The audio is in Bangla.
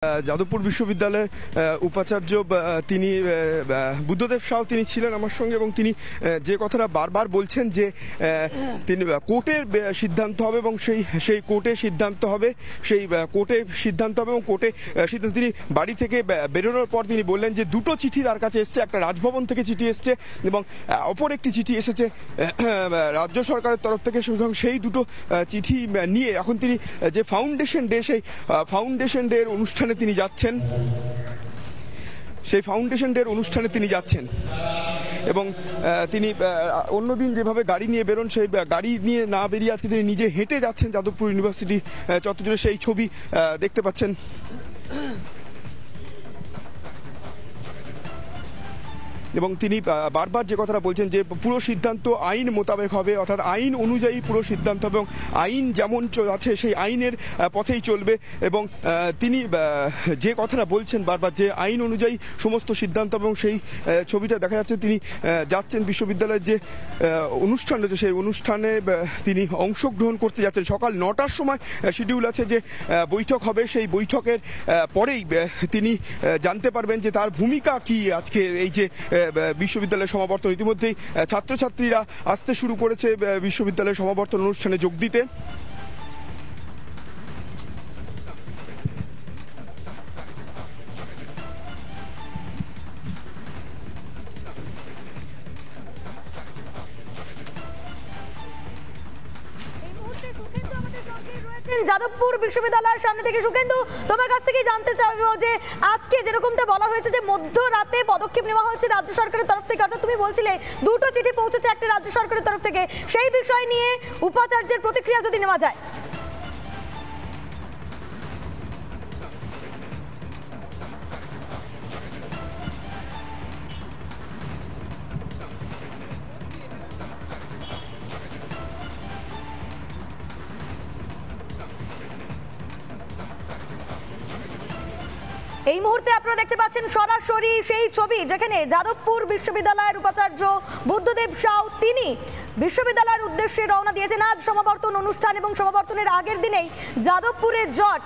যাদবপুর বিশ্ববিদ্যালয়ের উপাচার্য তিনি বুদ্ধদেব সাউ তিনি ছিলেন আমার সঙ্গে এবং তিনি যে কথাটা বারবার বলছেন যে তিনি কোর্টের সিদ্ধান্ত হবে এবং সেই কোর্টের সিদ্ধান্ত হবে এবং কোর্টে সিদ্ধান্ত তিনি বাড়ি থেকে বেরোনোর পর তিনি বললেন যে দুটো চিঠি তার কাছে এসছে, একটা রাজভবন থেকে চিঠি এসছে এবং অপর একটি চিঠি এসেছে রাজ্য সরকারের তরফ থেকে। সুতরাং সেই দুটো চিঠি নিয়ে এখন তিনি যে ফাউন্ডেশন ডে সেই ফাউন্ডেশন ডে অনুষ্ঠানে তিনি যাচ্ছেন, সেই ফাউন্ডেশন ডের অনুষ্ঠানে তিনি যাচ্ছেন এবং তিনি অন্যদিন যেভাবে গাড়ি নিয়ে বেরোন সেই গাড়ি নিয়ে না বেরিয়ে আজকে তিনি নিজে হেঁটে যাচ্ছেন যাদবপুর ইউনিভার্সিটি চত্বরে। সেই ছবি দেখতে পাচ্ছেন। এবং তিনি বারবার যে কথাটা বলছেন যে পুরো সিদ্ধান্ত আইন মোতাবেক হবে, অর্থাৎ আইন অনুযায়ী পুরো সিদ্ধান্ত হবে এবং আইন যেমন আছে সেই আইনের পথেই চলবে। এবং তিনি যে কথাটা বলছেন বারবার যে আইন অনুযায়ী সমস্ত সিদ্ধান্ত এবং সেই ছবিটা দেখা যাচ্ছে তিনি যাচ্ছেন বিশ্ববিদ্যালয়ের যে অনুষ্ঠান রয়েছে সেই অনুষ্ঠানে তিনি অংশগ্রহণ করতে যাচ্ছেন। সকাল 9টার সময় শিডিউল আছে যে বৈঠক হবে, সেই বৈঠকের পরেই তিনি জানতে পারবেন যে তার ভূমিকা কি আজকে এই যে বিশ্ববিদ্যালয়ের সমাবর্তন। ইতিমধ্যেই ছাত্রছাত্রীরা আসতে শুরু করেছে বিশ্ববিদ্যালয়ের সমাবর্তন অনুষ্ঠানে যোগ দিতে। যাদবপুর বিশ্ববিদ্যালয়ের সামনে থেকে সুকেন্দু, তোমার কাছ থেকে জানতে চাইবো যে আজকে যেরকমটা বলা হয়েছে যে মধ্যরাতে পদক্ষেপ নেওয়া হয়েছে রাজ্য সরকারের তরফ থেকে, অর্থাৎ তুমি বলছিলে দুটো চিঠি পৌঁছেছে একটা রাজ্য সরকারের তরফ থেকে, সেই বিষয় নিয়ে উপাচার্যের প্রতিক্রিয়া যদি নেওয়া যায়। এই মুহূর্তে আপনারা দেখতে পাচ্ছেন সরাসরি সেই ছবি যেখানে যাদবপুর বিশ্ববিদ্যালয়ের উপাচার্য বুদ্ধদেব সাউ তিনি বিশ্ববিদ্যালয়ের উদ্দেশ্যে রওনা দিয়েছেন আজ সমাবর্তন অনুষ্ঠান এবং সমাবর্তনের আগের দিনেই যাদবপুরের জট